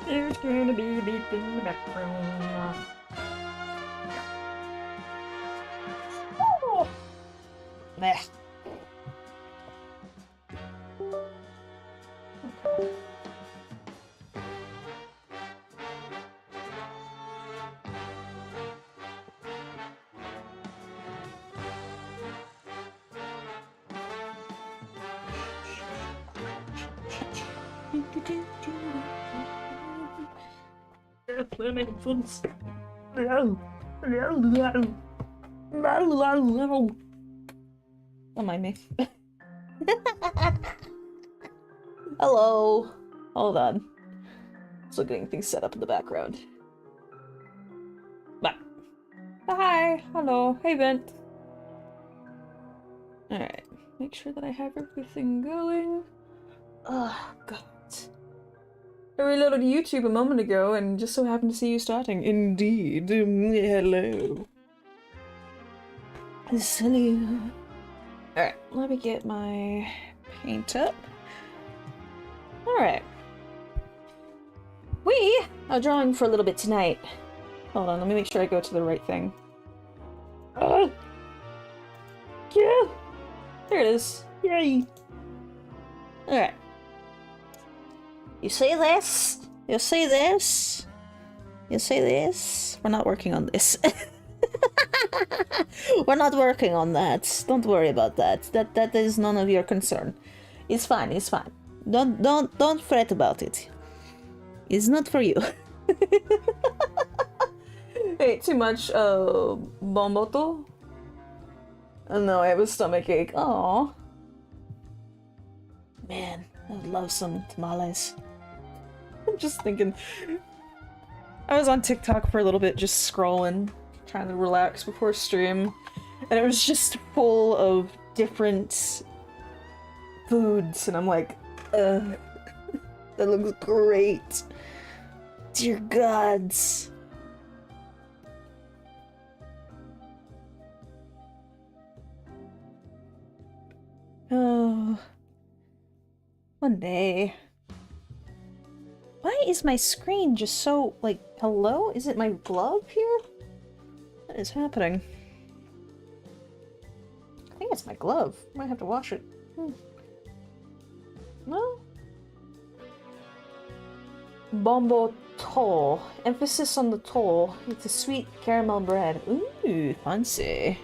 There's gonna be a beep in the background. Oh. Meh. Don't mind me. Hello. Hold on. Still getting things set up in the background. Bye. Hi. Hello. Hey, Vent. Alright. Make sure that I have everything going. Oh, God. I reloaded YouTube a moment ago and just so happened to see you starting. Indeed. Hello. Hello. Alright, let me get my paint up. Alright. We are drawing for a little bit tonight. Hold on, let me make sure I go to the right thing. Yeah! There it is. Yay! Alright. You see this? You see this? You see this? We're not working on this. We're not working on that. Don't worry about that. That is none of your concern. It's fine, it's fine. Don't fret about it. It's not for you. Ate too much bomboto? Oh no, I have a stomach ache. Aww. Man, I would love some tamales. I'm just thinking. I was on TikTok for a little bit, just scrolling, trying to relax before stream, and it was just full of different foods, and I'm like, that looks great. Dear gods. Oh. One day. Why is my screen just so, like, hello? Is it my glove here? What is happening? I think it's my glove. I might have to wash it. No? Bombo toll. Emphasis on the toll. It's a sweet caramel bread. Ooh, fancy.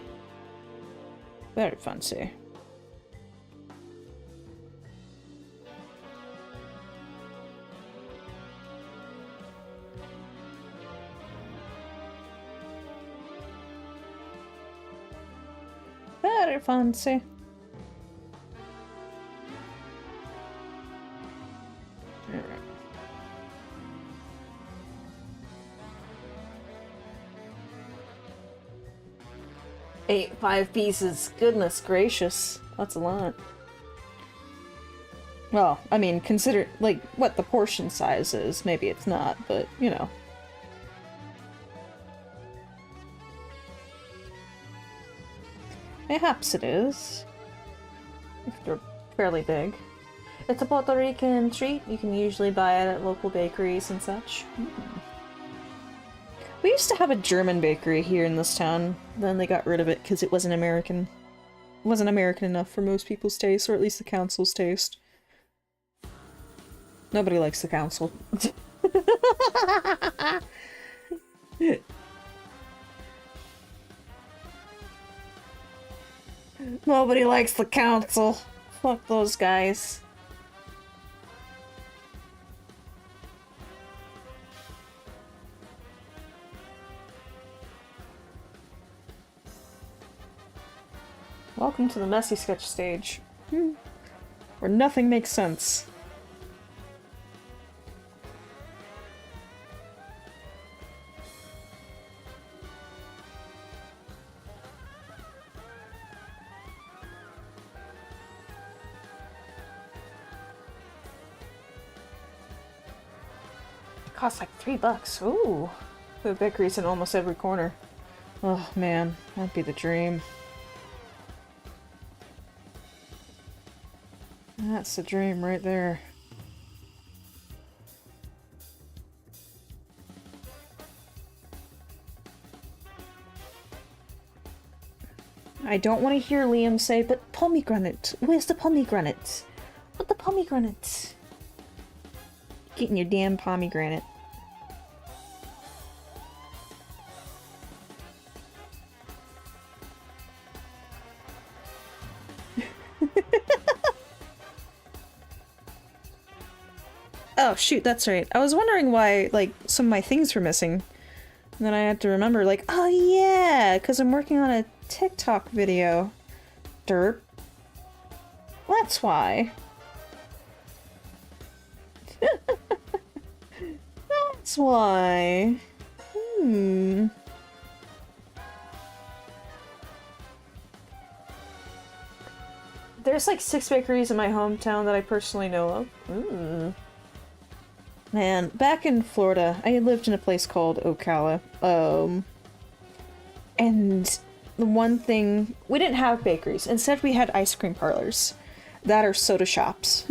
Very fancy. Very fancy. Alright. Ate 5 pieces. Goodness gracious. That's a lot. Well, I mean, consider, like, what the portion size is. Maybe it's not, but, you know. Perhaps it is. If they're fairly big. It's a Puerto Rican treat. You can usually buy it at local bakeries and such. We used to have a German bakery here in this town. Then they got rid of it because it wasn't American. It wasn't American enough for most people's taste, or at least the council's taste. Nobody likes the council. Nobody likes the council. Fuck those guys. Welcome to the messy sketch stage. Where nothing makes sense. Costs like $3. Ooh. The bakeries in almost every corner. Oh man, that'd be the dream. That's a dream right there. I don't want to hear Liam say, but pomegranate. Where's the pomegranate? What the pomegranate? Getting your damn pomegranate. Oh shoot, that's right. I was wondering why, like, some of my things were missing. And then I had to remember, like, oh yeah, because I'm working on a TikTok video. Derp. That's why. That's why. There's like 6 bakeries in my hometown that I personally know of. Man, back in Florida, I had lived in a place called Ocala. And the one thing, we didn't have bakeries. Instead, we had ice cream parlors. That are soda shops.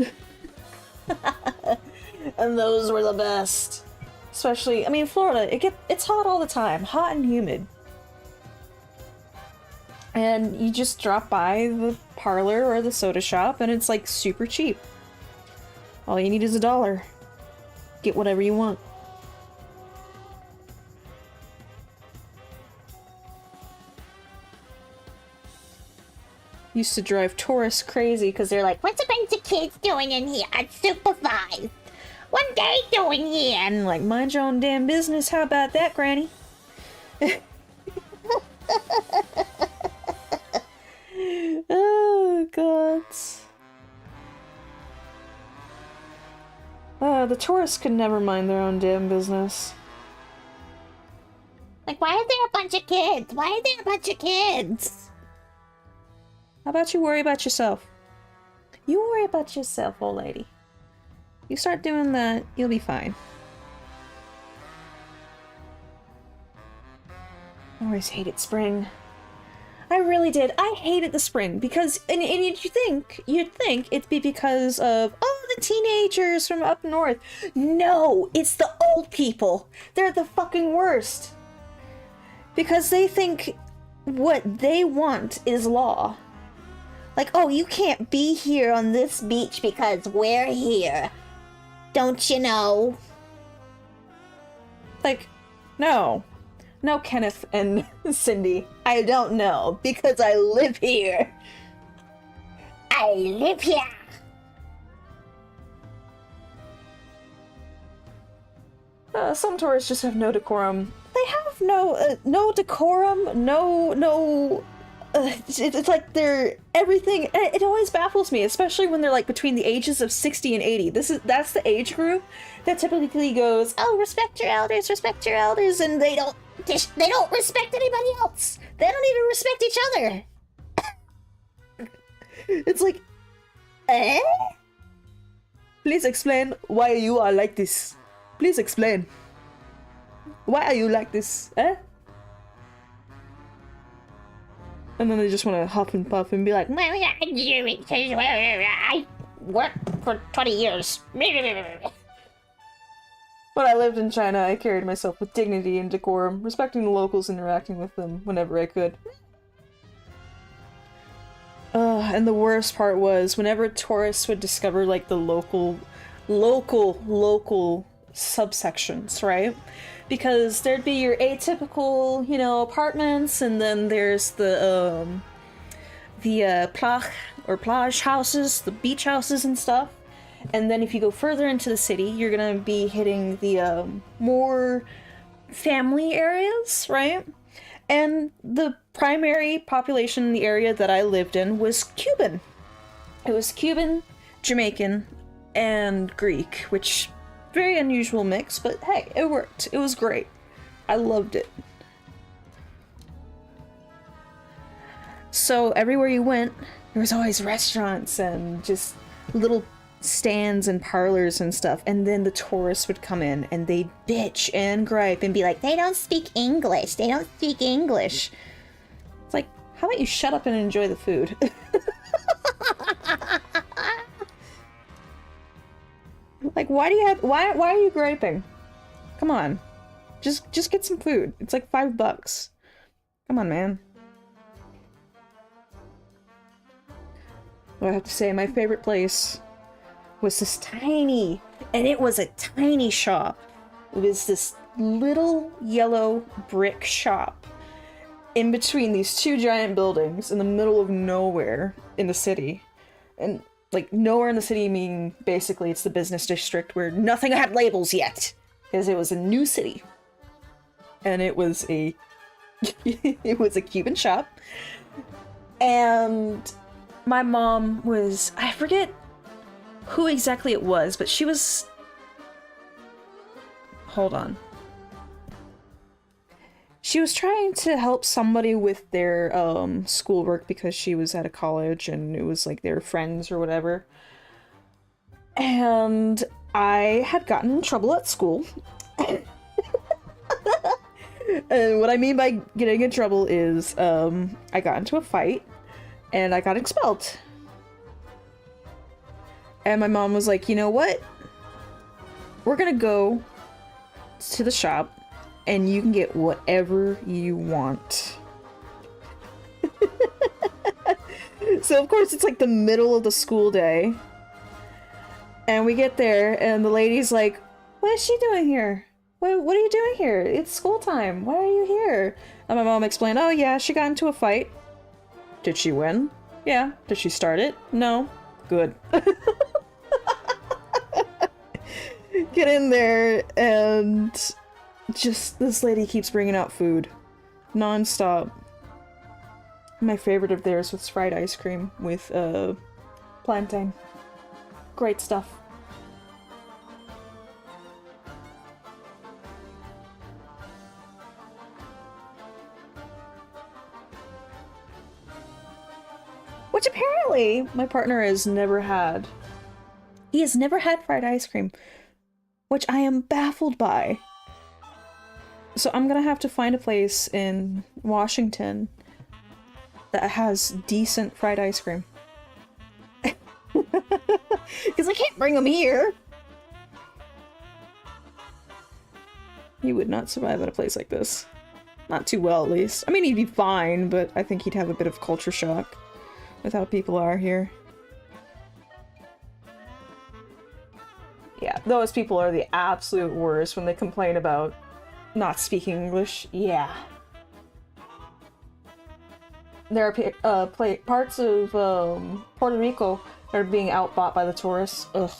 And those were the best. Especially, I mean, Florida, it's hot all the time. Hot and humid. And you just drop by the parlor or the soda shop and it's like super cheap. All you need is $1. Get whatever you want. Used to drive tourists crazy because they're like, what's a bunch of kids doing in here? It's supervised. What are they doing here? And like, mind your own damn business. How about that, Granny? Oh, God. The tourists could never mind their own damn business. Like, why are there a bunch of kids? Why are there a bunch of kids? How about you worry about yourself? You worry about yourself, old lady. You start doing that, you'll be fine. I always hated spring. I really did. I hated the spring because, and you'd think it'd be because of, oh, the teenagers from up north. No, it's the old people. They're the fucking worst. Because they think what they want is law. Like, oh, you can't be here on this beach because we're here. Don't you know? Like, no. No, Kenneth and Cindy. I don't know, because I live here. I live here. Some tourists just have no decorum. They have no decorum, it's like they're everything. It always baffles me, especially when they're like between the ages of 60 and 80. That's the age group that typically goes, oh, respect your elders, and they don't respect anybody else. They don't even respect each other. It's like, eh? Please explain why you are like this. Please explain. Why are you like this? Eh? And then they just want to huff and puff and be like, I worked for 20 years. When I lived in China, I carried myself with dignity and decorum, respecting the locals, interacting with them whenever I could. And the worst part was, whenever tourists would discover, like, the local subsections, right? Because there'd be your atypical, you know, apartments, and then there's the plage houses, the beach houses and stuff. And then if you go further into the city, you're gonna be hitting the more family areas, right? And the primary population in the area that I lived in was Cuban. It was Cuban, Jamaican, and Greek, which very unusual mix, but hey, it worked. It was great. I loved it. So everywhere you went, there was always restaurants and just little stands and parlors and stuff, and then the tourists would come in and they'd bitch and gripe and be like, they don't speak English. They don't speak English. It's like, how about you shut up and enjoy the food? Like, why do you have, why are you griping? Come on. Just get some food. It's like $5. Come on, man. What I have to say, my favorite place was this tiny, and it was a tiny shop. It was this little yellow brick shop in between these two giant buildings in the middle of nowhere in the city. And like nowhere in the city meaning basically it's the business district where nothing had labels yet. Because it was a new city. And it was a it was a Cuban shop. And my mom was, I forget who exactly it was, but she was, hold on. She was trying to help somebody with their schoolwork because she was at a college and it was like their friends or whatever. And I had gotten in trouble at school. And what I mean by getting in trouble is I got into a fight and I got expelled. And my mom was like, you know what? We're gonna go to the shop and you can get whatever you want. So of course it's like the middle of the school day. And we get there and the lady's like, what is she doing here? What are you doing here? It's school time. Why are you here? And my mom explained, oh yeah, she got into a fight. Did she win? Yeah. Did she start it? No. Good. Get in there and just this lady keeps bringing out food non-stop. My favorite of theirs was fried ice cream with plantain. Great stuff. Which apparently my partner has never had. He has never had fried ice cream, which I am baffled by. So I'm gonna have to find a place in Washington that has decent fried ice cream. Because I can't bring them here. He would not survive at a place like this. Not too well, at least. I mean, he'd be fine, but I think he'd have a bit of culture shock with how people are here. Yeah, those people are the absolute worst when they complain about not speaking English. Yeah. There are parts of Puerto Rico that are being outbought by the tourists. Ugh.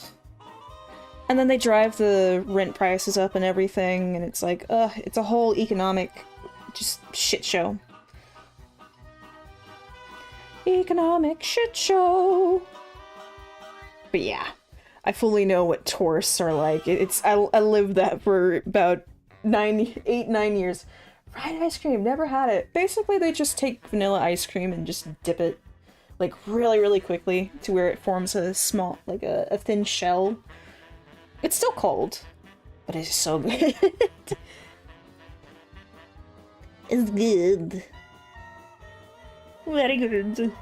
And then they drive the rent prices up and everything, and it's like, it's a whole economic just shit show. Economic shit show. But yeah, I fully know what tourists are like. I lived that for about 8, 9 years. Fried ice cream, never had it. Basically, they just take vanilla ice cream and just dip it, like, really, really quickly to where it forms a small, like, a thin shell. It's still cold, but it's so good. It's good. Very good.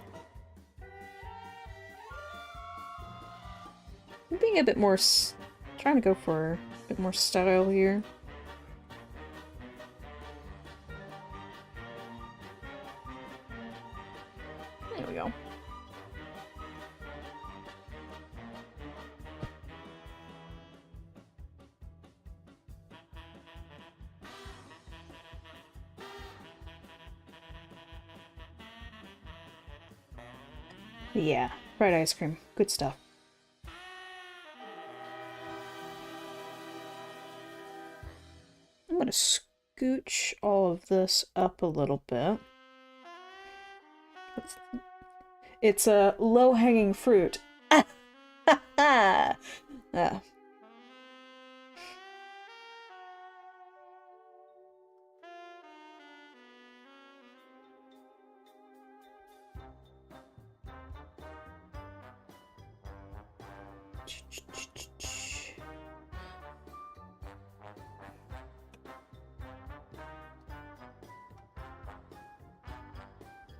I'm being a bit more trying to go for a bit more style here. There we go. Yeah, fried ice cream. Good stuff. I'm gonna scooch all of this up a little bit. It's a low-hanging fruit. Ah.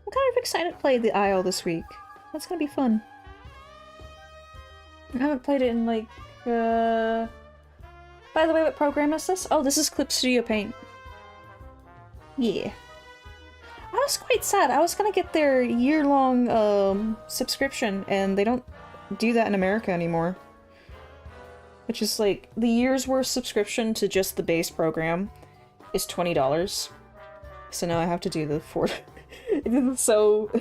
I'm kind of excited to play the Isle this week. That's gonna be fun. I haven't played it in like By the way, what program is this? Oh, this is Clip Studio Paint. Yeah. I was quite sad. I was gonna get their year-long subscription, and they don't do that in America anymore. Which is like, the year's worth subscription to just the base program is $20. So now I have to do the so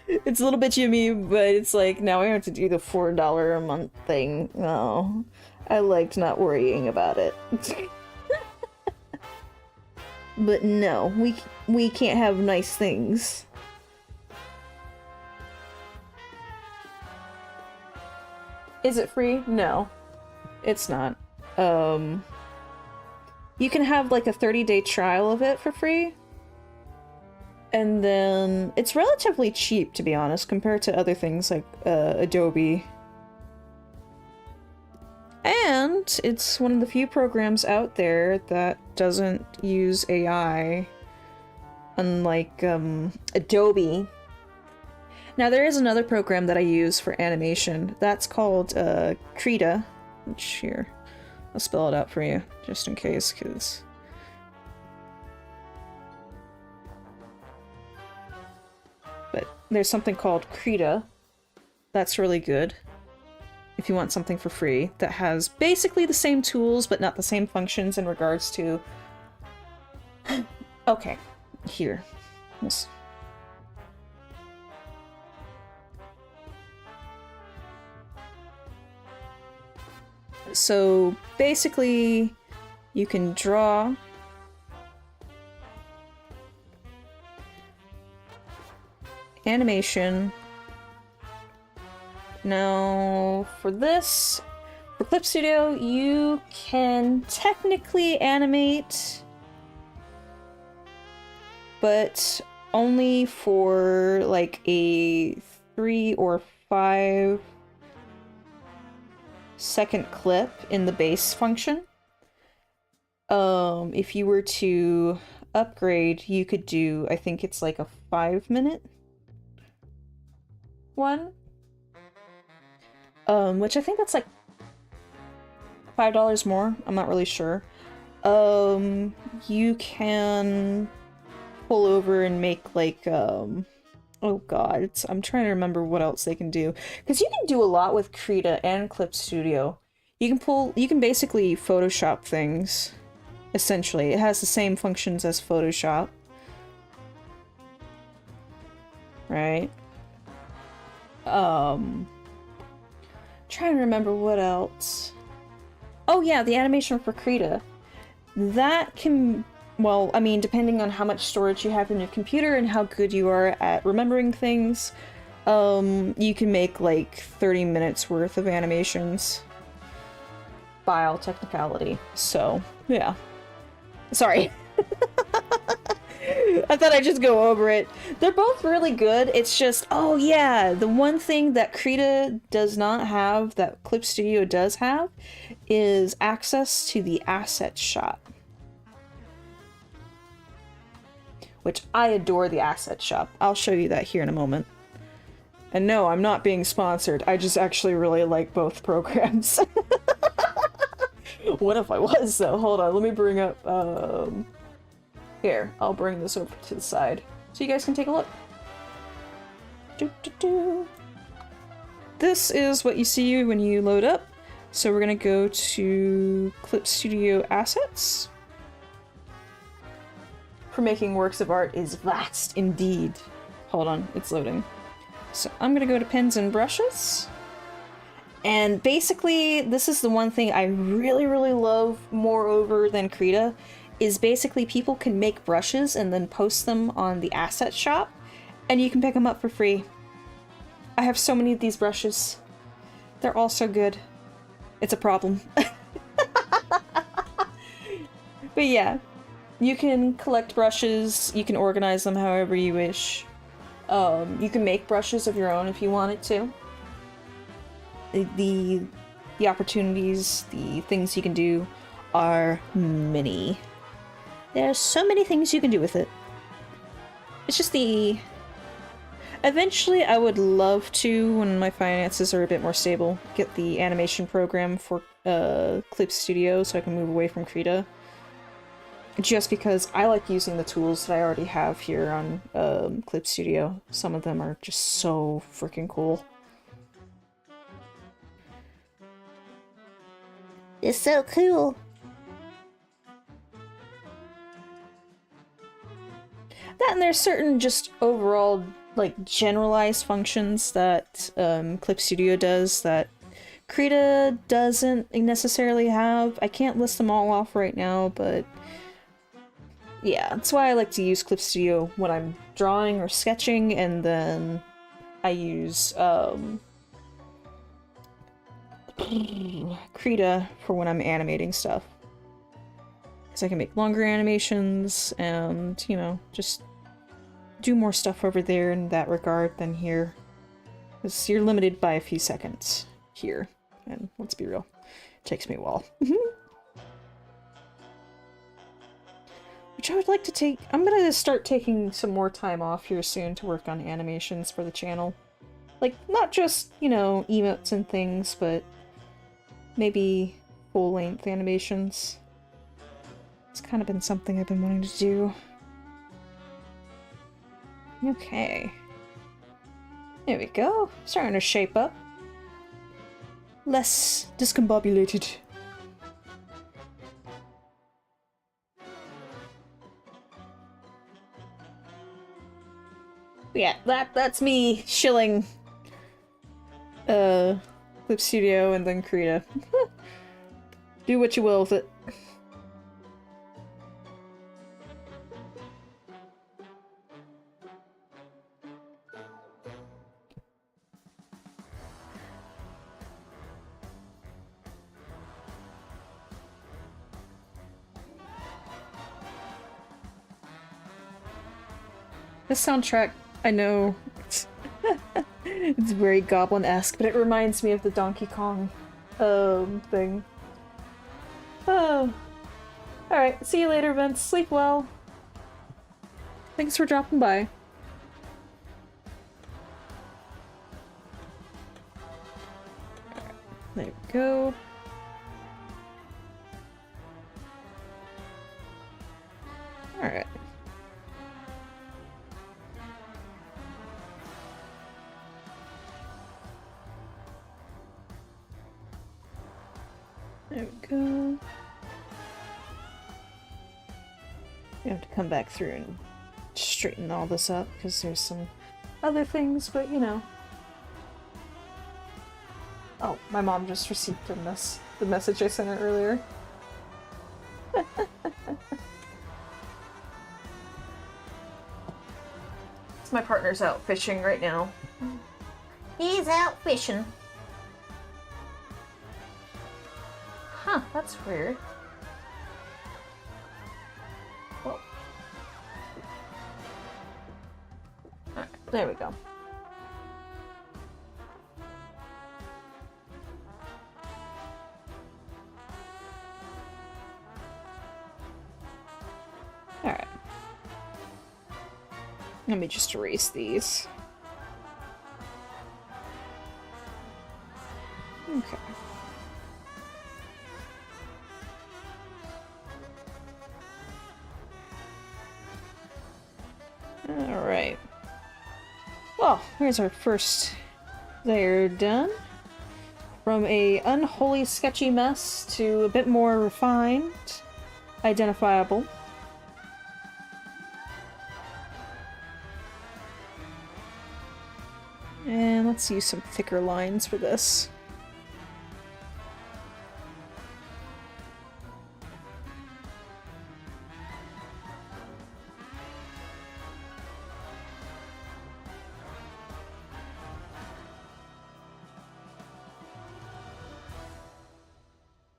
it's a little bit Jimmy, but it's like, now I have to do the $4 a month thing. Oh, I liked not worrying about it. But no, we can't have nice things. Is it free? No, it's not. You can have like a 30-day trial of it for free. And then it's relatively cheap, to be honest, compared to other things like Adobe. And it's one of the few programs out there that doesn't use AI, unlike Adobe. Now, there is another program that I use for animation. That's called Krita. Which, here, I'll spell it out for you, just in case, because... But there's something called Krita. That's really good. If you want something for free that has basically the same tools, but not the same functions in regards to... Okay, here. Yes. So basically, you can draw animation. Now, for this, for Clip Studio, you can technically animate, but only for like a 3 or 5 second clip in the base function. If you were to upgrade, you could do, I think it's like a 5-minute one. Which I think that's like $5 more. I'm not really sure. You can pull over and make like, oh god, I'm trying to remember what else they can do. Because you can do a lot with Krita and Clip Studio. You can basically Photoshop things, essentially. It has the same functions as Photoshop. Right? Trying to remember what else. Oh yeah, the animation for Krita. That can, well, I mean, depending on how much storage you have in your computer and how good you are at remembering things, you can make like 30 minutes worth of animations. By all technicality. So, yeah. Sorry. I thought I'd just go over it. They're both really good. It's just, oh yeah, the one thing that Krita does not have that Clip Studio does have is access to the asset shop. Which I adore the asset shop. I'll show you that here in a moment. And no, I'm not being sponsored. I just actually really like both programs. What if I was though? Hold on, let me bring up, here, I'll bring this over to the side so you guys can take a look. This is what you see when you load up. So we're gonna go to Clip Studio Assets. For making works of art is vast indeed. Hold on, it's loading. So I'm gonna go to Pens and Brushes. And basically, this is the one thing I really, really love moreover than Krita, is basically people can make brushes and then post them on the asset shop, and you can pick them up for free. I have so many of these brushes. They're all so good. It's a problem. But yeah, you can collect brushes, you can organize them however you wish. You can make brushes of your own if you wanted to. The opportunities, the things you can do are many. There's so many things you can do with it. It's just the... Eventually, I would love to, when my finances are a bit more stable, get the animation program for Clip Studio so I can move away from Krita. Just because I like using the tools that I already have here on Clip Studio. Some of them are just so freaking cool. It's so cool. That and there's certain just overall, like, generalized functions that Clip Studio does that Krita doesn't necessarily have. I can't list them all off right now, but yeah, that's why I like to use Clip Studio when I'm drawing or sketching, and then I use Krita for when I'm animating stuff. Because I can make longer animations and, you know, just do more stuff over there in that regard than here. Because you're limited by a few seconds here. And let's be real, it takes me a while. Which I would like to take. I'm gonna start taking some more time off here soon to work on animations for the channel. Like, not just, you know, emotes and things, but maybe full-length animations. It's kind of been something I've been wanting to do. Okay. There we go. Starting to shape up. Less discombobulated. Yeah, that's me shilling Clip Studio and then Krita. Do what you will with it. This soundtrack, I know, it's very Goblin-esque, but it reminds me of the Donkey Kong thing. Oh. Alright, see you later, Vince. Sleep well. Thanks for dropping by. There we go. Alright. There we go. We have to come back through and straighten all this up because there's some other things, but you know. Oh, my mom just received the message I sent her earlier. My partner's out fishing right now. He's out fishing. Huh, that's weird. Well. Alright, there we go. Alright. Let me just erase these. Okay. Alright. Well, here's our first layer done. From a unholy sketchy mess to a bit more refined, identifiable. And let's use some thicker lines for this.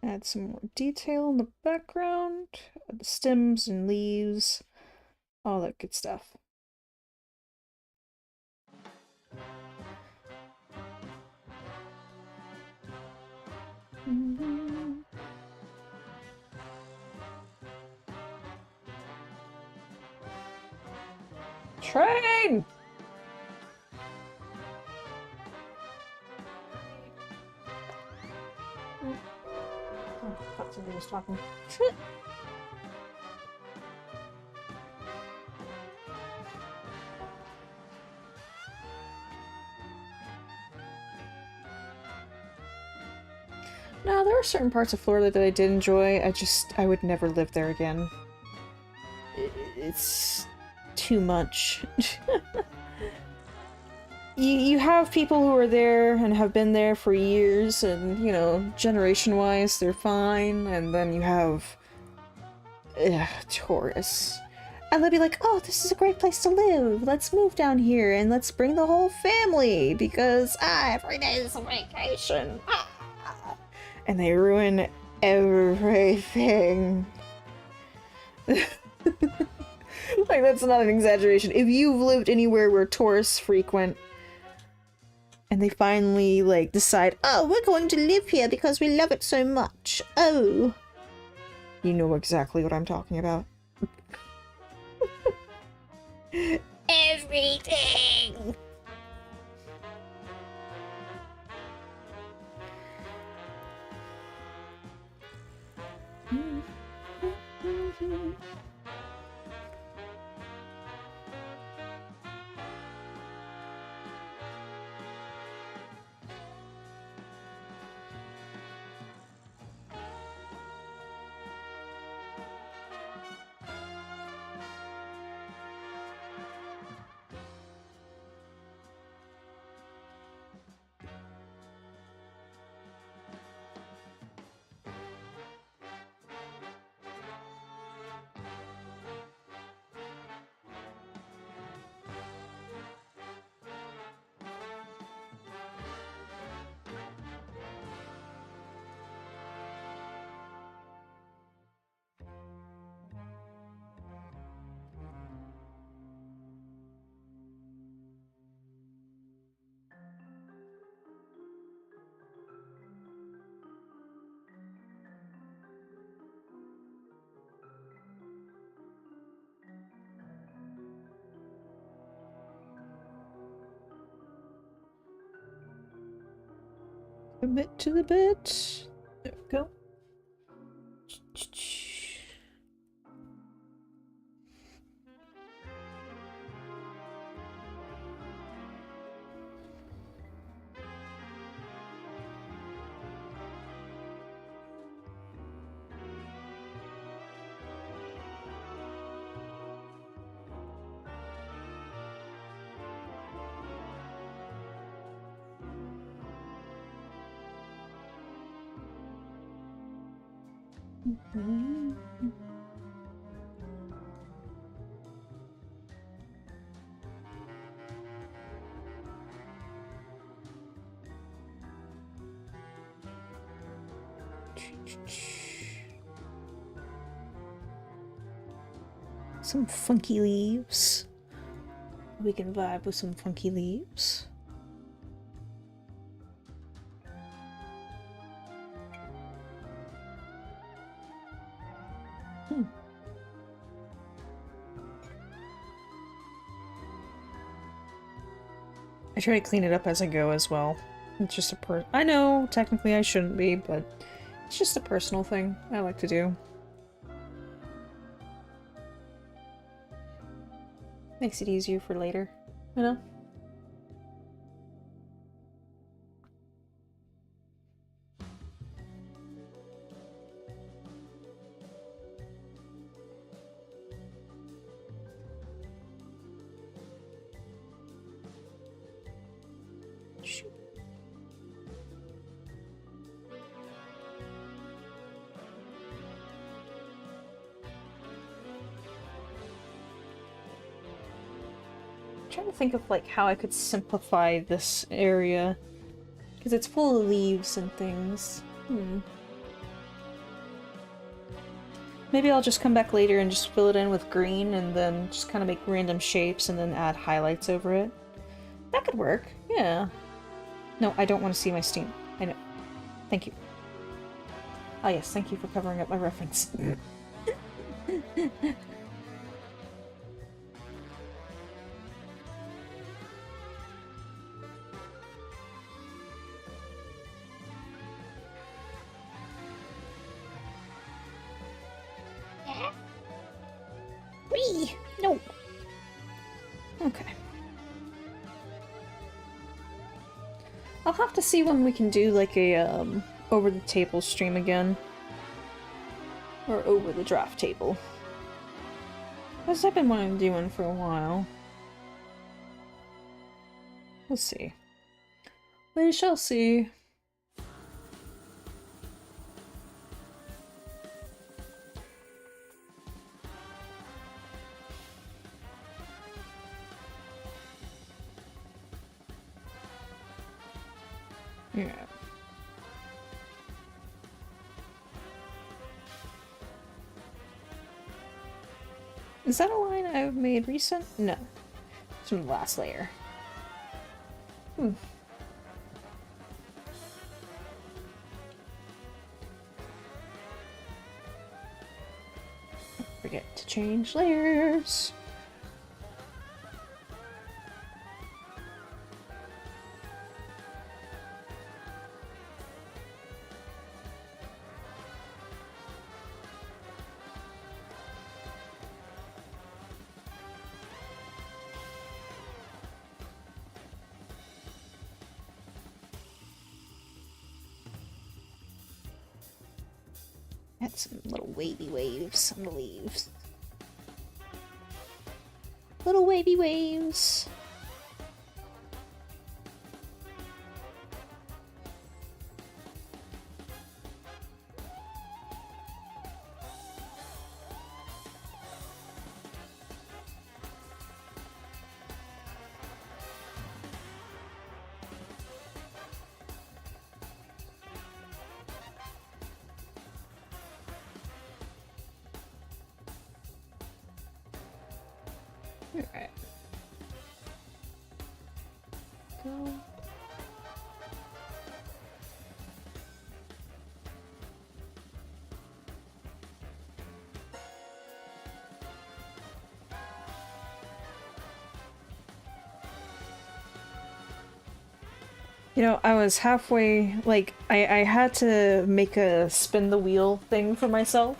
Add some more detail in the background, the stems and leaves, all that good stuff. Train! was talking. No, there are certain parts of Florida that I did enjoy. I would never live there again. It's too much. You have people who are there and have been there for years and, you know, generation-wise, they're fine. And then you have tourists. And they'll be like, oh, this is a great place to live. Let's move down here and let's bring the whole family because, every day is a vacation. And they ruin everything. Like, that's not an exaggeration. If you've lived anywhere where tourists frequent, and they finally, like, decide, Oh, we're going to live here because we love it so much. Oh. you know exactly what I'm talking about. Everything! Commit to the bit. There we go. Some funky leaves. We can vibe with some funky leaves. I try to clean it up as I go as well. It's just I know, technically I shouldn't be, but it's just a personal thing I like to do. Makes it easier for later, you know? Trying to think of like how I could simplify this area because it's full of leaves and things. Maybe I'll just come back later and just fill it in with green and then just kind of make random shapes and then add highlights over it. That could work, yeah. No, I don't want to see my Steam. I know. Thank you. Ah yes, thank you for covering up my reference. free. No. Okay. I'll have to see when we can do like a over the table stream again. Or over the draft table. Because I've been wanting to do one for a while. We'll see. We shall see. Yeah. Is that a line I've made recent? No. It's from the last layer. Don't forget to change layers. Add some little wavy waves on the leaves. Little wavy waves. Alright. Go. You know, I was halfway, like, I had to make a spin the wheel thing for myself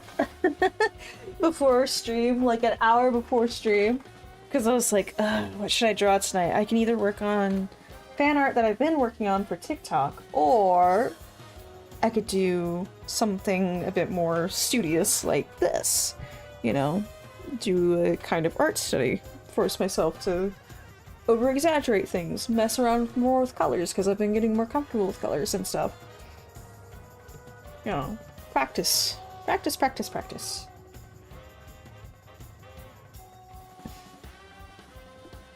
before stream, like an hour before stream. Because I was like, what should I draw tonight? I can either work on fan art that I've been working on for TikTok, or I could do something a bit more studious like this. You know, do a kind of art study. Force myself to over-exaggerate things, mess around more with colors, because I've been getting more comfortable with colors and stuff. You know, practice. Practice, practice, practice.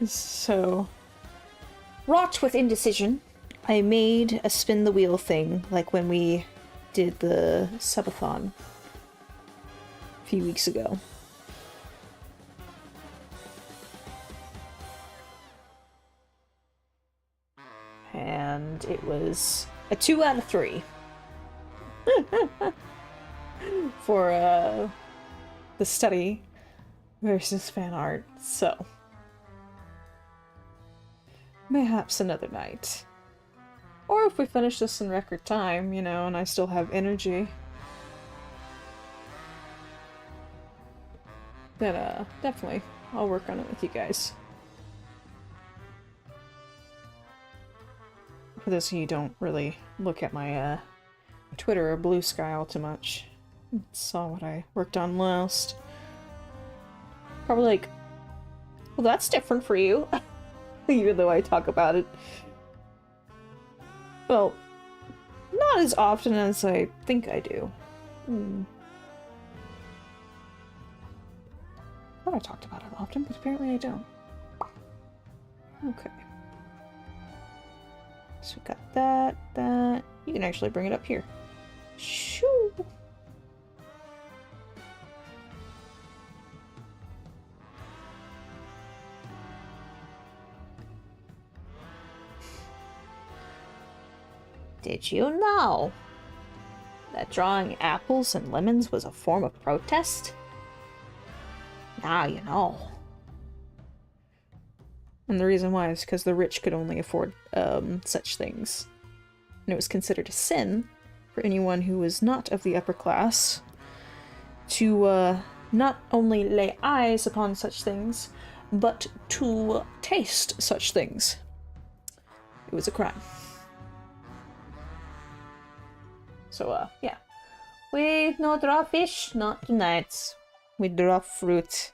So, wrought with indecision, I made a spin the wheel thing, like when we did the subathon a few weeks ago. And it was a 2 out of 3 for the study versus fan art. So mayhaps another night, or if we finish this in record time, you know, and I still have energy, then definitely I'll work on it with you guys. For those of you who don't really look at my Twitter or Blue Sky all too much, saw what I worked on last. Probably like, well, that's different for you. Even though I talk about it. Well, not as often as I think I do. I thought I talked about it often, but apparently I don't. Okay. So we got that. You can actually bring it up here. Shoo! Did you know that drawing apples and lemons was a form of protest? Now you know. And the reason why is because the rich could only afford such things. And it was considered a sin for anyone who was not of the upper class to not only lay eyes upon such things, but to taste such things. It was a crime. So, yeah. We no draw fish, not tonight. We draw fruit.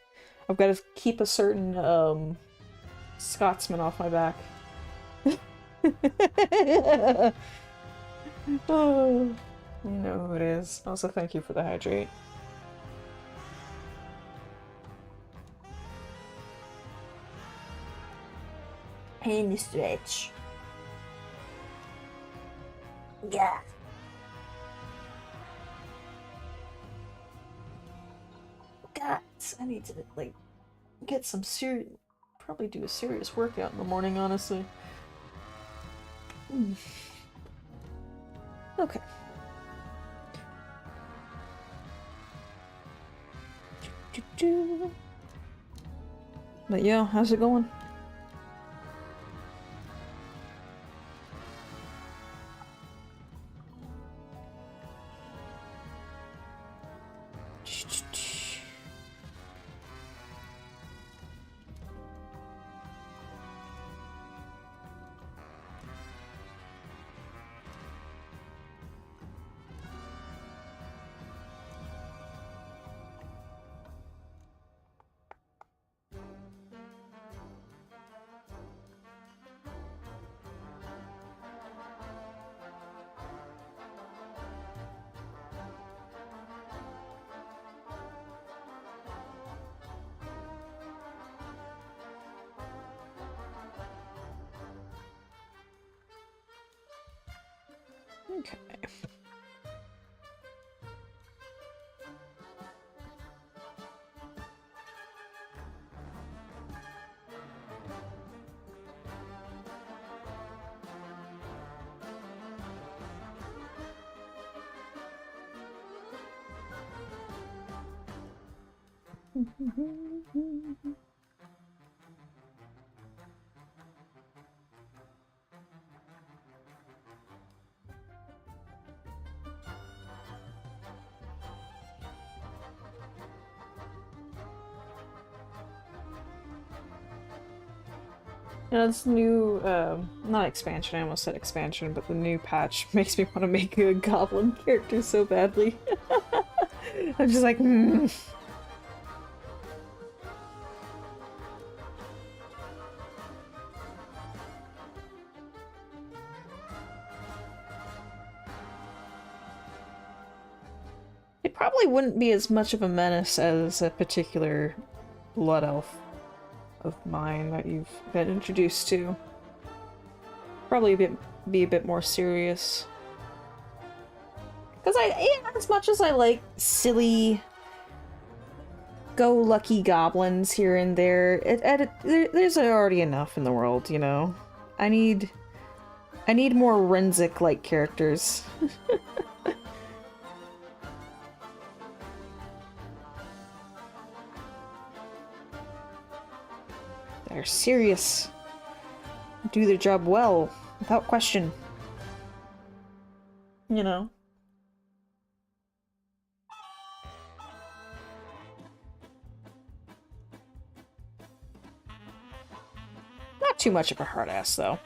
I've got to keep a certain, Scotsman off my back. Oh, you know who it is. Also, thank you for the hydrate. Hey, Mr. H. Yeah. God, I need to, like, get some serious... Probably do a serious workout in the morning, honestly. Okay. But yeah, how's it going? Okay. You know, this new, not expansion, I almost said expansion, but the new patch makes me want to make a goblin character so badly. I'm just like, It probably wouldn't be as much of a menace as a particular blood elf of mine that you've been introduced to. Probably be a bit more serious. Because as much as I like silly, go-lucky goblins here and there, there's already enough in the world, you know? I need more Renzik-like characters. They're serious. Do their job well, without question. You know? Not too much of a hard ass, though.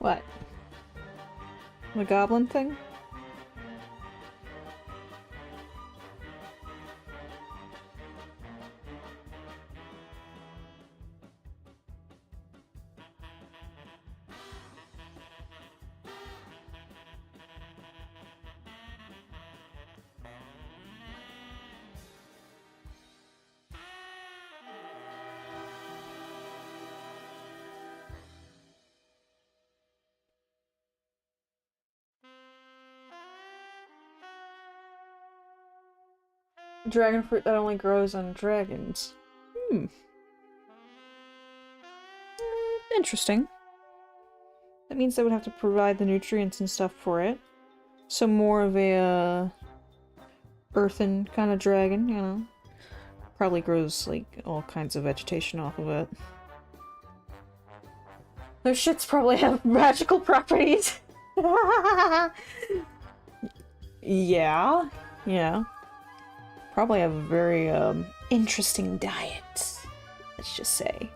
What? The goblin thing? Dragon fruit that only grows on dragons. Hmm. Interesting. That means they would have to provide the nutrients and stuff for it. So more of a, earthen kind of dragon, you know? Probably grows, like, all kinds of vegetation off of it. Those shits probably have magical properties! Yeah. Yeah. Probably have a very, interesting diet. Let's just say.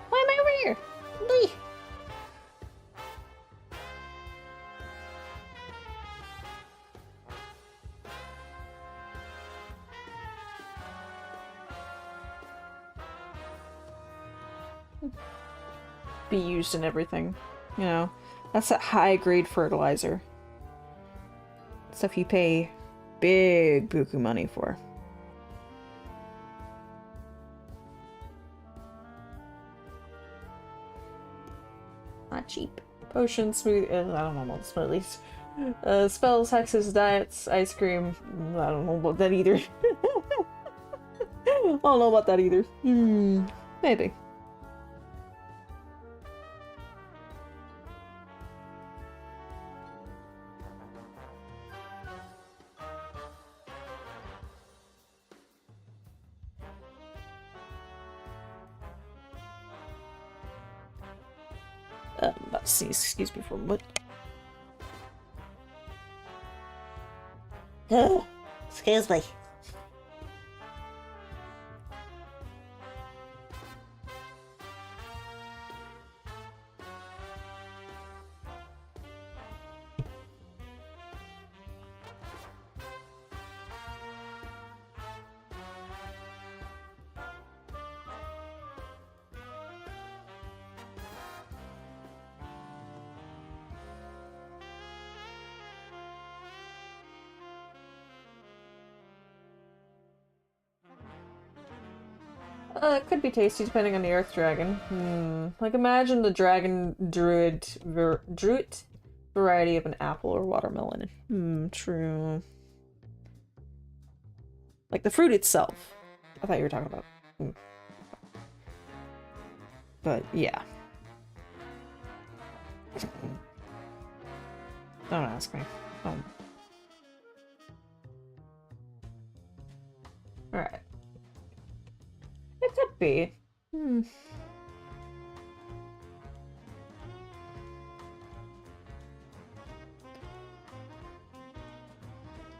Why am I over here? Lee. Be used in everything, you know? That's that high-grade fertilizer. Stuff you pay big buku money for. Not cheap. Potions, smooth. I don't know about smoothies. Spells, hexes, diets, ice cream. I don't know about that either. I don't know about that either. Maybe. About to sneeze. Excuse me for a moment. Excuse me. It could be tasty depending on the earth dragon. Like imagine the dragon druid variety of an apple or watermelon. True. Like the fruit itself. I thought you were talking about. But yeah. Don't ask me. Alright. It could be.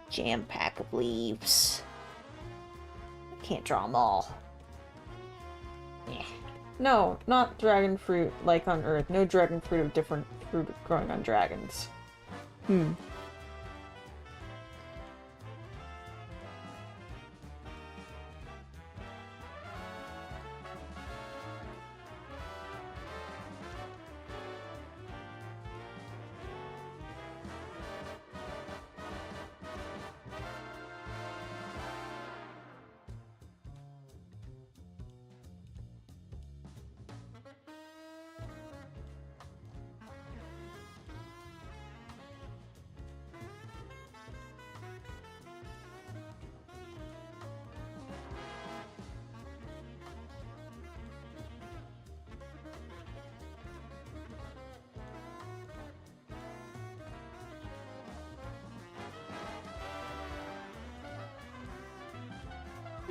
Jam pack of leaves. Can't draw them all. Yeah. No, not dragon fruit like on Earth. No dragon fruit of different fruit growing on dragons.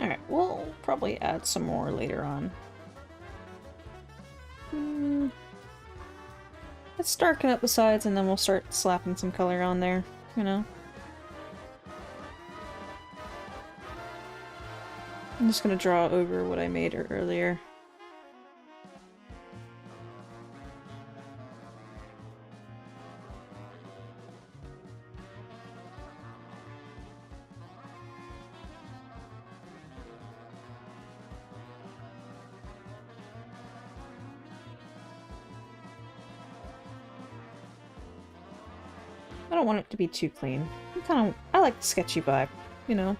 Alright, we'll probably add some more later on. Let's darken up the sides and then we'll start slapping some color on there, you know? I'm just gonna draw over what I made earlier. I don't want it to be too clean. I like the sketchy vibe, you know?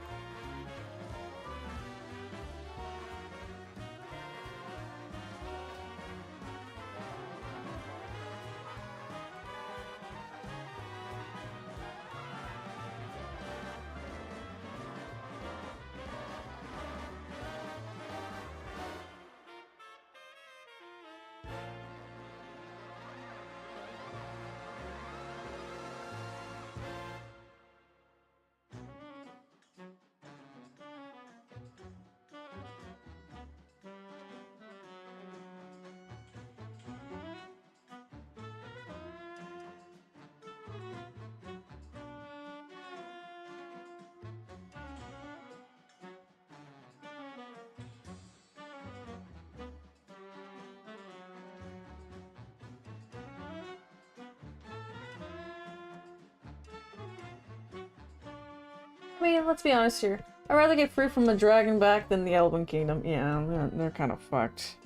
I mean, let's be honest here. I'd rather get free from the Dragon back than the Elven Kingdom. Yeah, they're kind of fucked.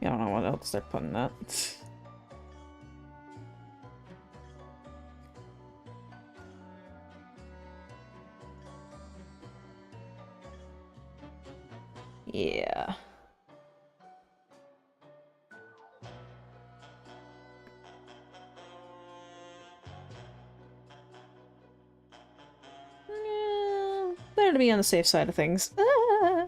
I don't know what else they're putting that. Yeah. Better to be on the safe side of things. Ah.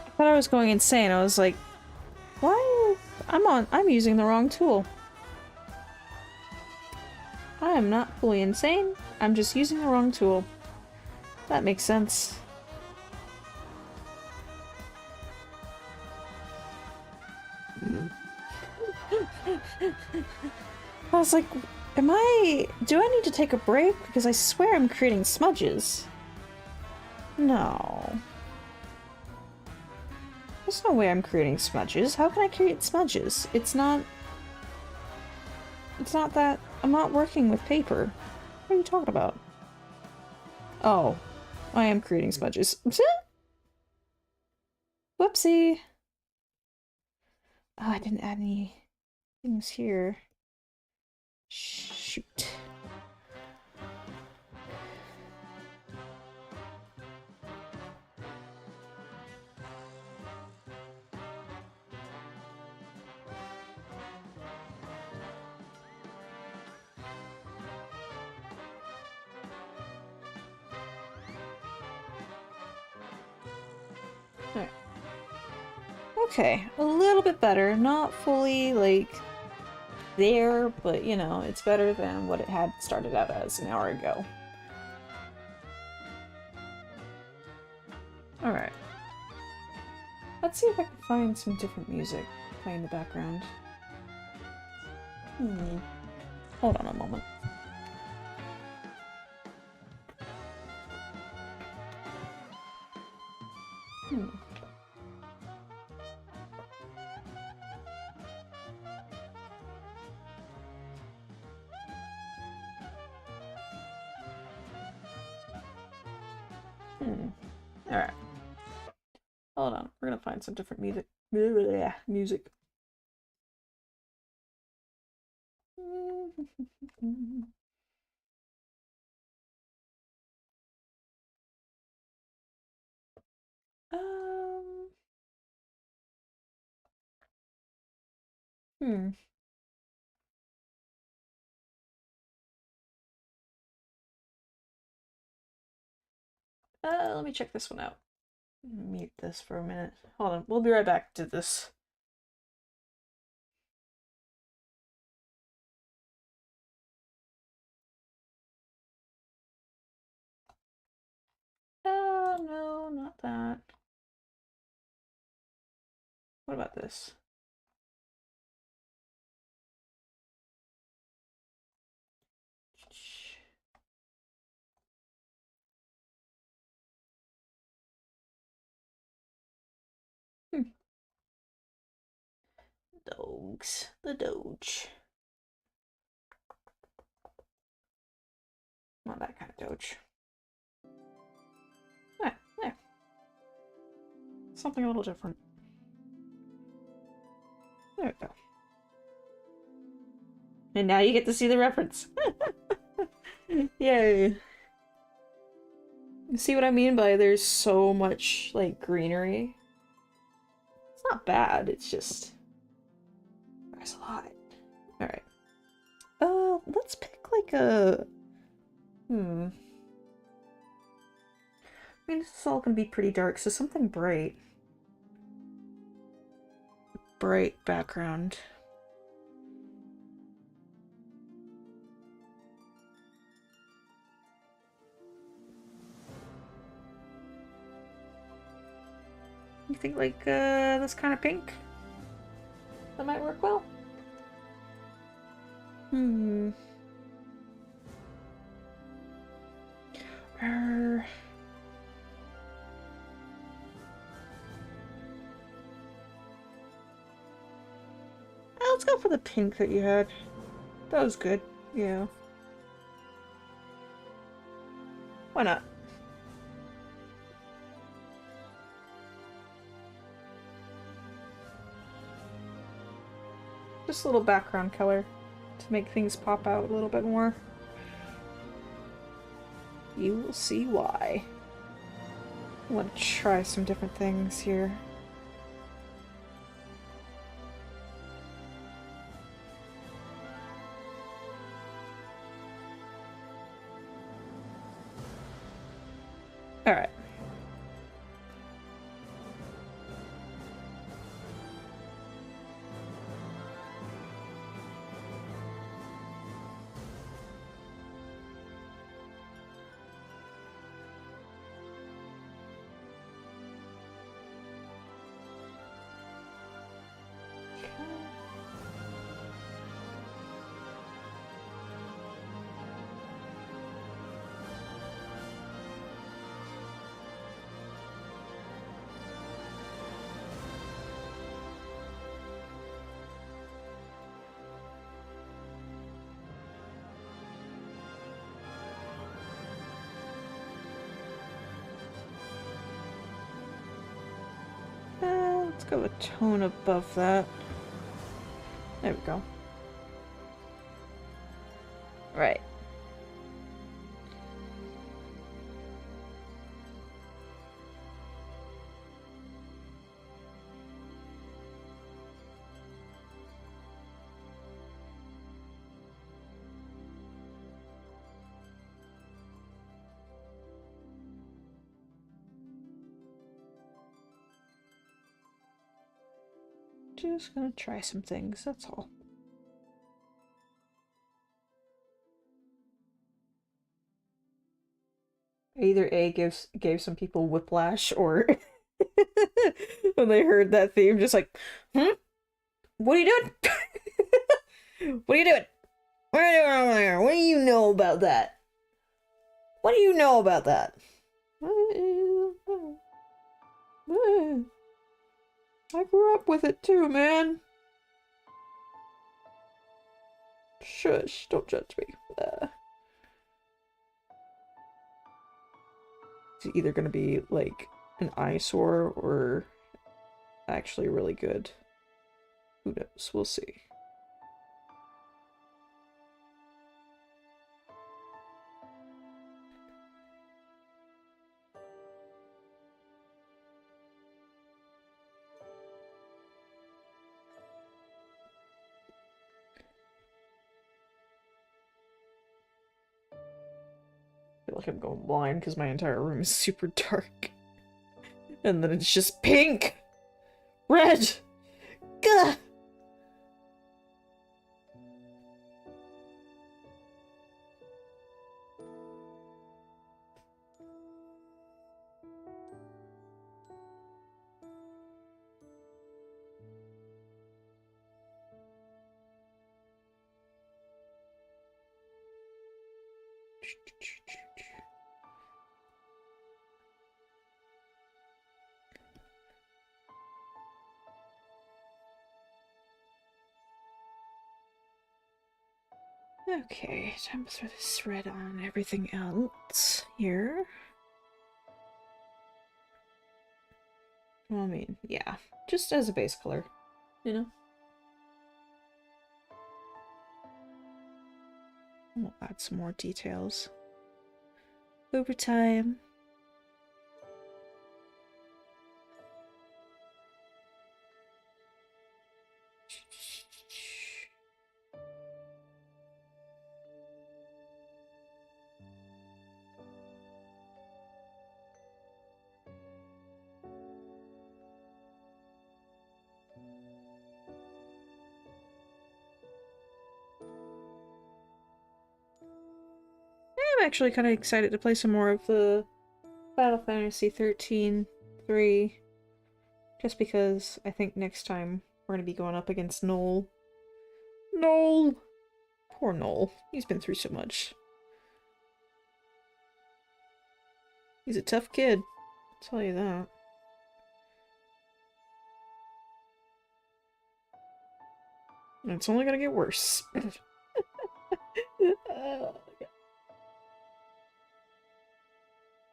I thought I was going insane. I was like, why? I'm using the wrong tool. I am not fully insane. I'm just using the wrong tool. That makes sense. I was like, do I need to take a break? Because I swear I'm creating smudges. No. There's no way I'm creating smudges. How can I create smudges? It's not that... I'm not working with paper. What are you talking about? Oh. I am creating smudges. Whoopsie! Oh, I didn't add any things here. Shoot. Alright. Okay, a little bit better. Not fully, like, there, but, you know, it's better than what it had started out as an hour ago. Alright. Let's see if I can find some different music playing in the background. Hold on a moment. Alright. Hold on. We're gonna find some different music. Music. Um. Hmm. Let me check this one out. Mute this for a minute. Hold on. We'll be right back to this. Oh, no, not that. What about this? Dogs. The Doge. Not that kind of Doge. There. Something a little different. There we go. And now you get to see the reference. Yay. See what I mean by there's so much, like, greenery? It's not bad, it's just... there's a lot. Alright. Let's pick, like, a... I mean, this is all gonna be pretty dark, so something bright. Bright background. You think, like, this kind of pink? That might work well? Let's go for the pink that you had. That was good. Yeah. Why not? Just a little background color to make things pop out a little bit more. You will see why. I want to try some different things here. Alright. go a tone above that. There we go. Right. Just gonna try some things, that's all. Either A gave some people whiplash, or when they heard that theme, just like, what are you doing? What are you doing? What are you doing over there? What do you know about that? What do you know about that? I grew up with it too, man. Shush, don't judge me. It's either gonna be like an eyesore or actually really good. Who knows? We'll see. I feel like I'm going blind because my entire room is super dark. And then it's just pink! Red! Gah! Okay, time to throw this red on everything else here. Well, I mean, yeah, just as a base color, you know? We'll add some more details over time. I'm actually kind of excited to play some more of the Final Fantasy 13-3, just because I think next time we're going to be going up against Noel. Noel! Poor Noel. He's been through so much. He's a tough kid, I'll tell you that. And it's only gonna get worse.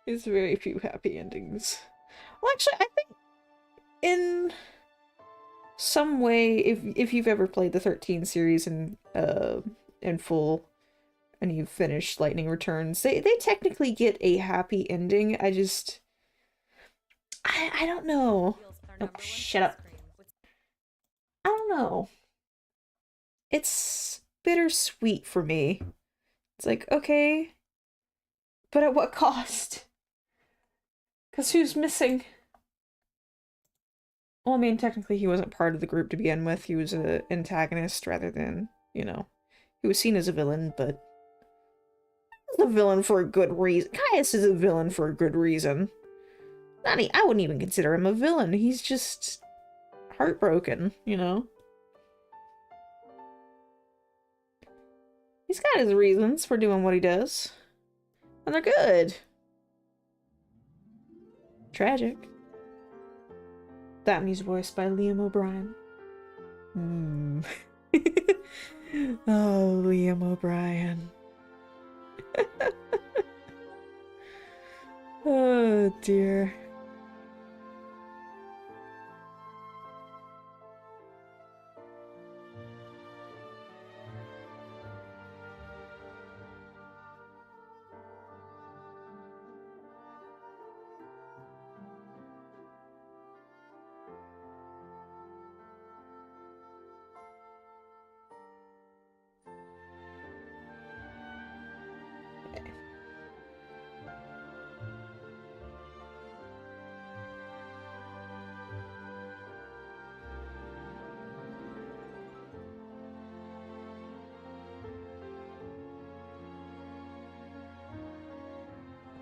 There's very few happy endings. Well, actually, I think in some way, if you've ever played the 13 series in full, and you've finished Lightning Returns, they technically get a happy ending. I don't know. Oh, shut up. I don't know. It's bittersweet for me. It's like, okay, but at what cost? Because who's missing? Well, I mean, technically he wasn't part of the group to begin with. He was an antagonist rather than, you know, he was seen as a villain, but he's a villain for a good reason. Caius is a villain for a good reason. I wouldn't even consider him a villain. He's just heartbroken, you know? He's got his reasons for doing what he does. And they're good. Tragic. That music voiced by Liam O'Brien. Oh, Liam O'Brien. Oh, dear.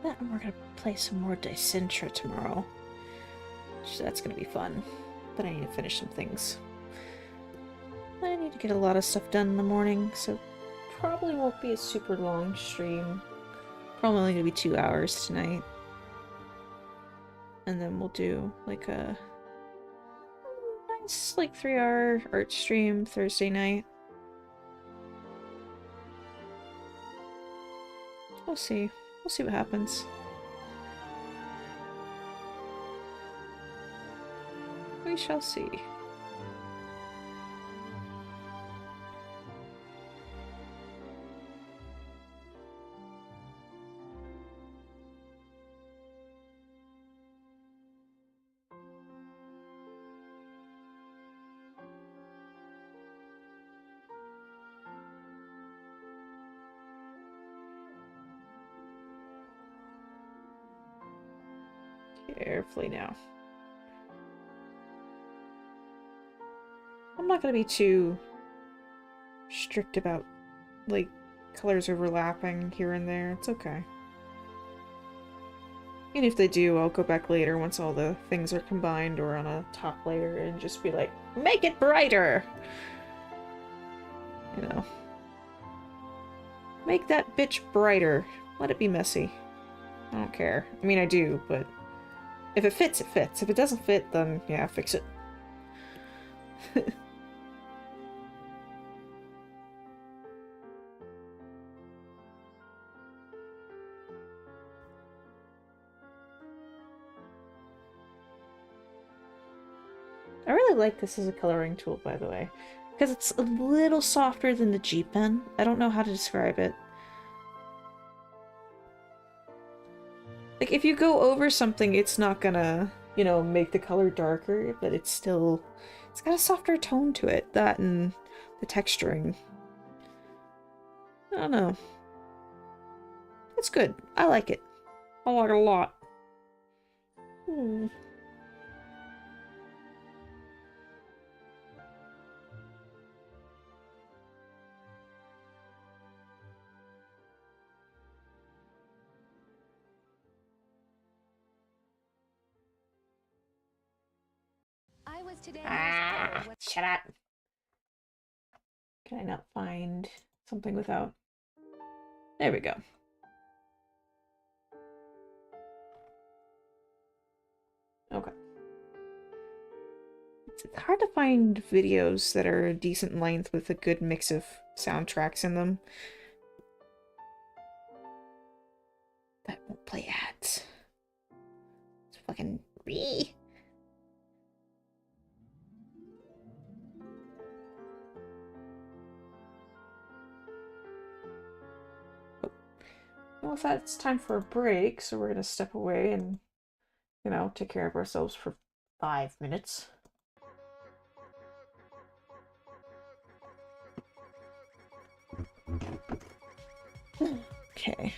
That, and we're gonna play some more Dicentra tomorrow. So that's gonna be fun. But I need to finish some things. I need to get a lot of stuff done in the morning, so probably won't be a super long stream. Probably only gonna be 2 hours tonight. And then we'll do like a nice like 3-hour art stream Thursday night. We'll see. We'll see what happens. We shall see. Carefully now. I'm not gonna be too strict about, like, colors overlapping here and there. It's okay. And if they do, I'll go back later once all the things are combined or on a top layer and just be like, make it brighter! You know. Make that bitch brighter. Let it be messy. I don't care. I mean, I do, but if it fits, it fits. If it doesn't fit, then yeah, fix it. I really like this as a coloring tool, by the way, because it's a little softer than the G-Pen. I don't know how to describe it. Like, if you go over something, it's not gonna, you know, make the color darker, but it's still... It's got a softer tone to it. That and the texturing. I don't know. It's good. I like it. I like it a lot. I was today. Shut up. Can I not find something without... There we go. Okay. It's hard to find videos that are a decent length with a good mix of soundtracks in them. That won't play ads. It's fucking re. Well, with that, it's time for a break, so we're gonna step away and, you know, take care of ourselves for 5 minutes. Okay.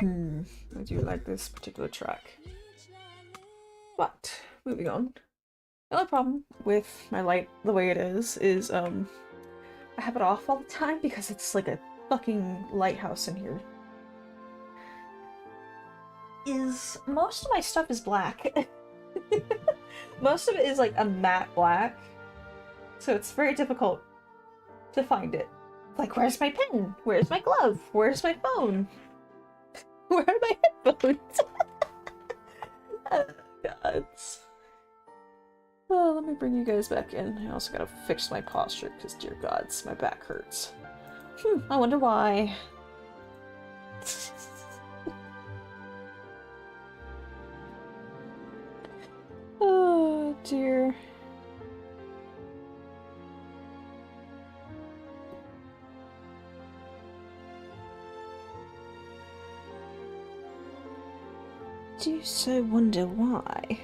I do like this particular track. But, moving on. The only problem with my light the way it is I have it off all the time because it's like a fucking lighthouse in here. Most of my stuff is black. Most of it is like a matte black. So it's very difficult to find it. Like, where's my pen? Where's my glove? Where's my phone? Where are my headphones? Oh, God. Oh, let me bring you guys back in. I also gotta fix my posture, because dear gods, my back hurts. I wonder why. Oh, dear. Do so wonder why?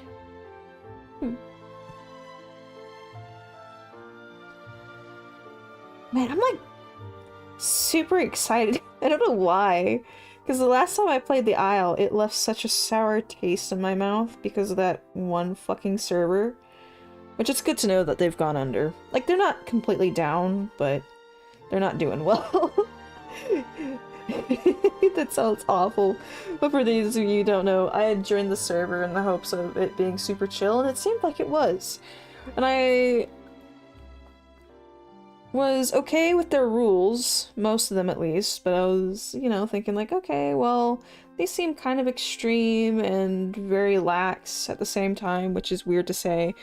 Man, I'm like super excited. I don't know why. Because the last time I played the Isle, it left such a sour taste in my mouth because of that one fucking server. Which it's good to know that they've gone under. Like, they're not completely down, but they're not doing well. That sounds awful. But for those of you who don't know, I had joined the server in the hopes of it being super chill, and it seemed like it was. And I was okay with their rules, most of them at least, but I was, you know, thinking like, okay, well, they seem kind of extreme and very lax at the same time, which is weird to say,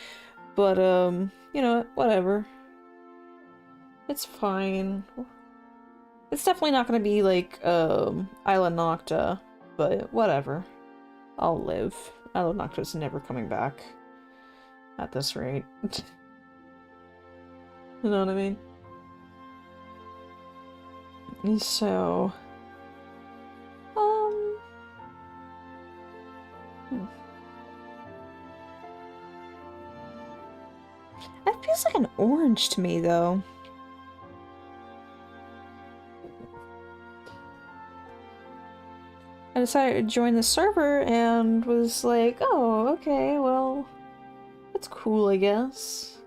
but, you know, whatever. It's fine. It's definitely not gonna be like, Isla Nocta, but whatever. I'll live. Isla Nocta's never coming back. At this rate. You know what I mean? So... That feels like an orange to me, though. I decided to join the server and was like, oh, okay, well, that's cool, I guess.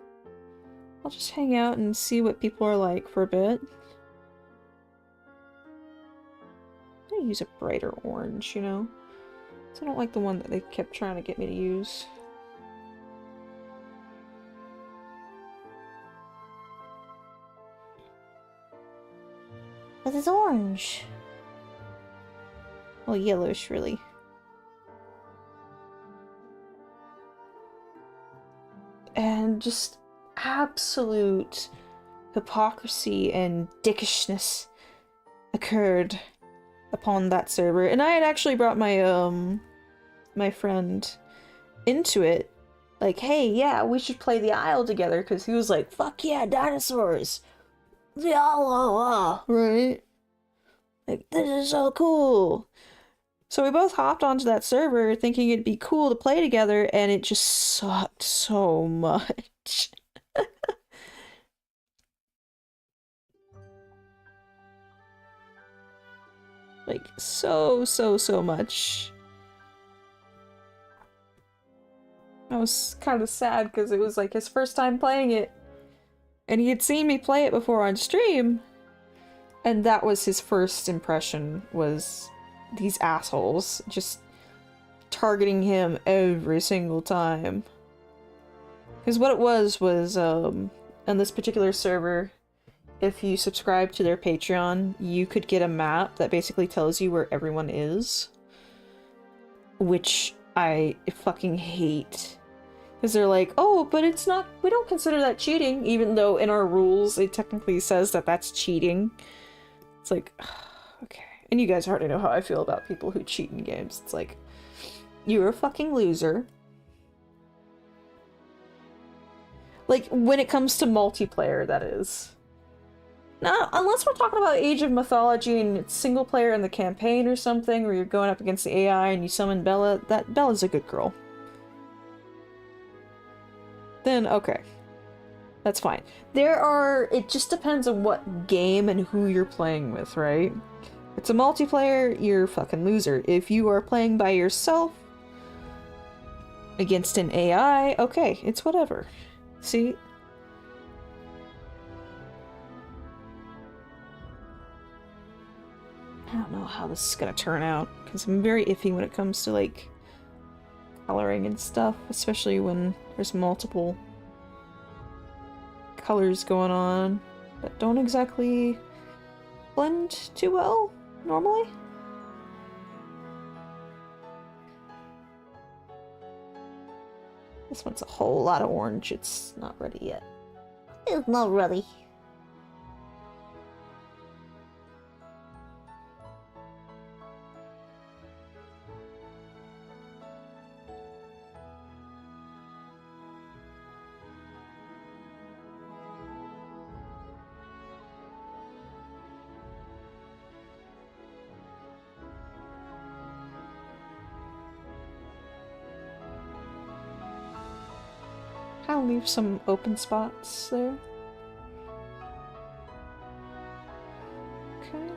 I'll just hang out and see what people are like for a bit. I'm gonna use a brighter orange, you know? So I don't like the one that they kept trying to get me to use. But it's orange. Well, yellowish, really. And just absolute hypocrisy and dickishness occurred upon that server. And I had actually brought my, my friend into it. Like, hey, yeah, we should play the Isle together, because he was like, fuck yeah, dinosaurs! Yeah, right? Like, this is so cool! So we both hopped onto that server thinking it'd be cool to play together, and it just sucked so much. Like, so much. I was kind of sad because it was like his first time playing it, and he had seen me play it before on stream, and that was his first impression, was these assholes just targeting him every single time. Because what it was on this particular server, if you subscribe to their Patreon, you could get a map that basically tells you where everyone is. Which I fucking hate. Because they're like, oh, but it's not, we don't consider that cheating, even though in our rules it technically says that that's cheating. It's like, okay. And you guys already know how I feel about people who cheat in games. It's like, you're a fucking loser. Like, when it comes to multiplayer, that is. Now, unless we're talking about Age of Mythology and it's single player in the campaign or something, where you're going up against the AI and you summon Bella, that Bella's a good girl. Then, okay. That's fine. It just depends on what game and who you're playing with, right? It's a multiplayer, you're a fucking loser. If you are playing by yourself against an AI, okay, it's whatever. See? I don't know how this is gonna turn out, because I'm very iffy when it comes to, like, coloring and stuff, especially when there's multiple colors going on that don't exactly blend too well, normally. This one's a whole lot of orange, it's not ready yet. It's not really. I'll leave some open spots there. Okay.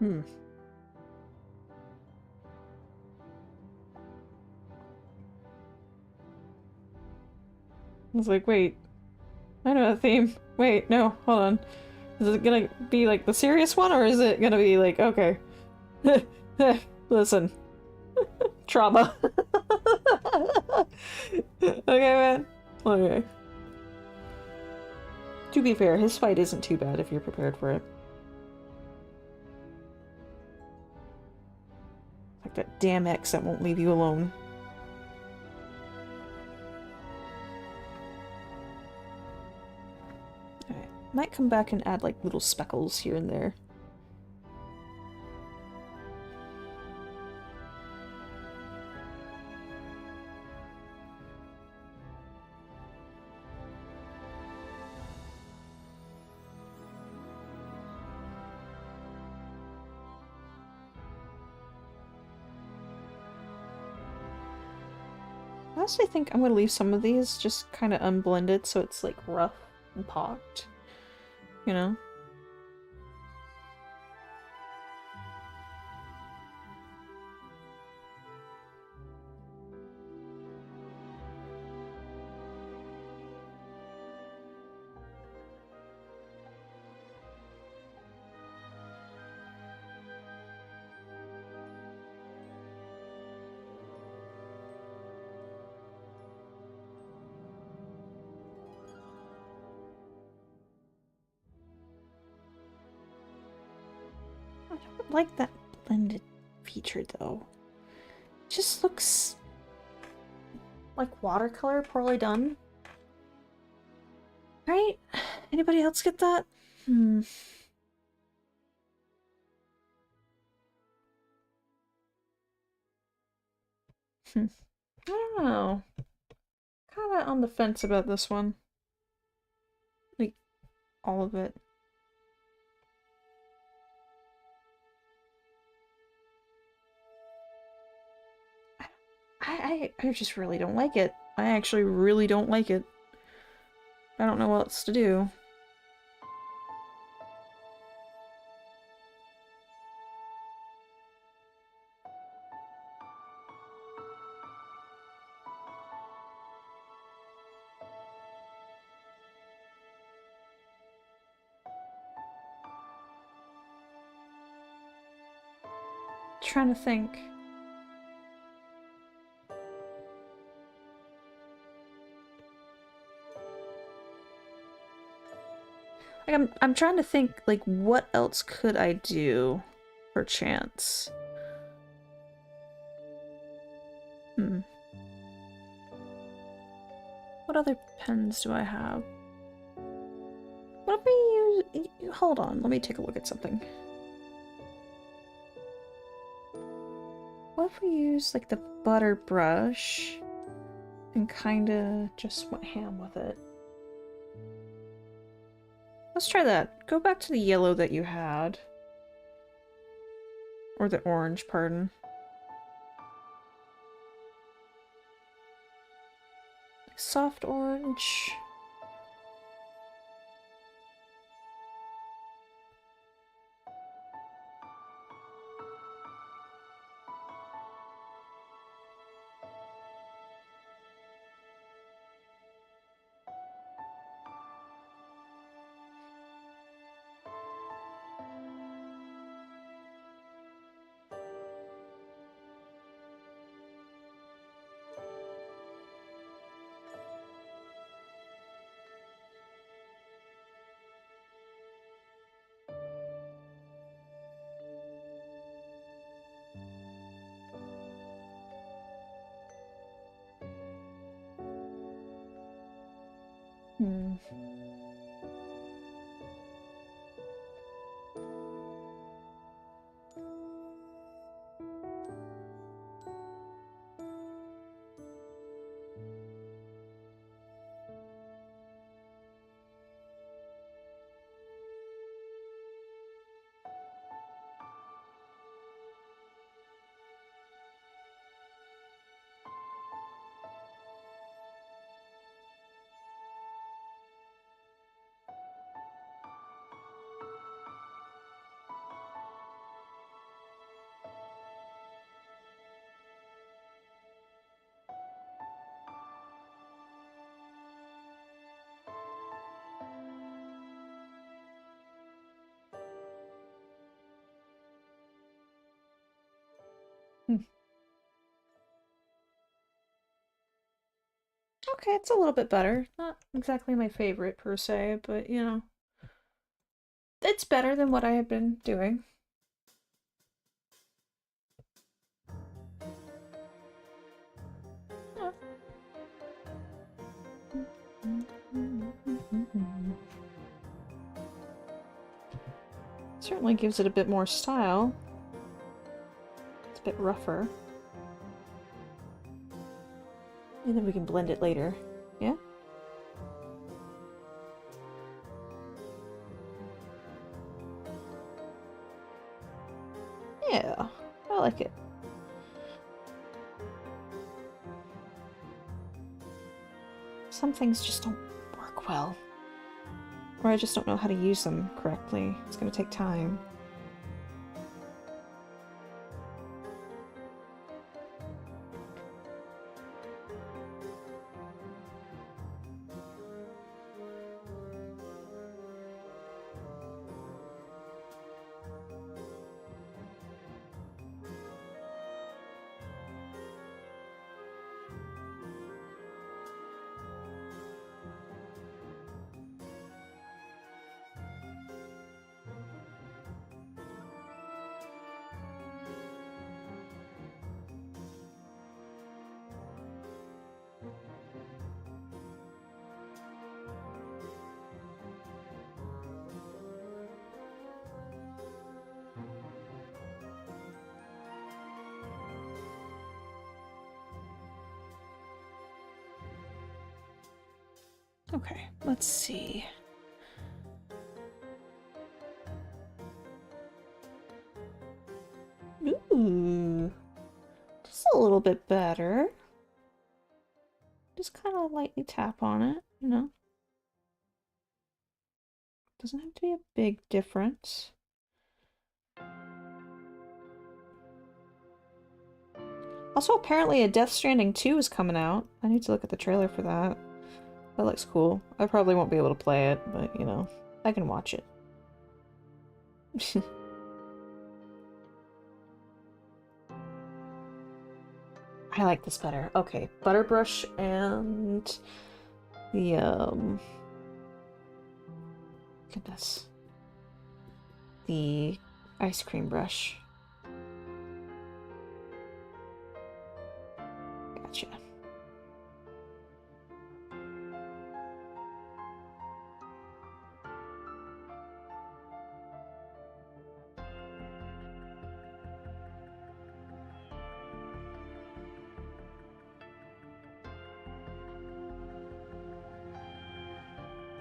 Hmm. I was like, wait, I know that theme. Wait, no, hold on. Is it gonna be like the serious one, or is it gonna be like, okay, listen, trauma. Okay, man. Okay. To be fair, his fight isn't too bad if you're prepared for it. Like that damn X that won't leave you alone. Alright. Might come back and add like little speckles here and there. I honestly think I'm gonna leave some of these just kind of unblended so it's like rough and pocked, you know? I don't like that blended feature though. It just looks like watercolor poorly done. Right? Anybody else get that? Hmm. I don't know. Kinda on the fence about this one. Like, all of it. I just really don't like it. I actually really don't like it. I don't know what else to do. Trying to think. Like I'm trying to think like what else could I do for chance? What other pens do I have? What if we use... Hold on, let me take a look at something. What if we use like the butter brush and kinda just went ham with it? Let's try that. Go back to the yellow that you had. Or the orange, pardon. Soft orange. Okay, it's a little bit better. Not exactly my favorite per se, but you know. It's better than what I had been doing. Yeah. Certainly gives it a bit more style. It's a bit rougher. And then we can blend it later. Yeah? Yeah, I like it. Some things just don't work well. Or I just don't know how to use them correctly. It's gonna take time. Okay, let's see. Ooh, just a little bit better. Just kind of lightly tap on it, you know? Doesn't have to be a big difference. Also, apparently a Death Stranding 2 is coming out. I need to look at the trailer for that. That looks cool. I probably won't be able to play it, but, you know, I can watch it. I like this better. Okay, Butterbrush and the, goodness. The ice cream brush. Gotcha.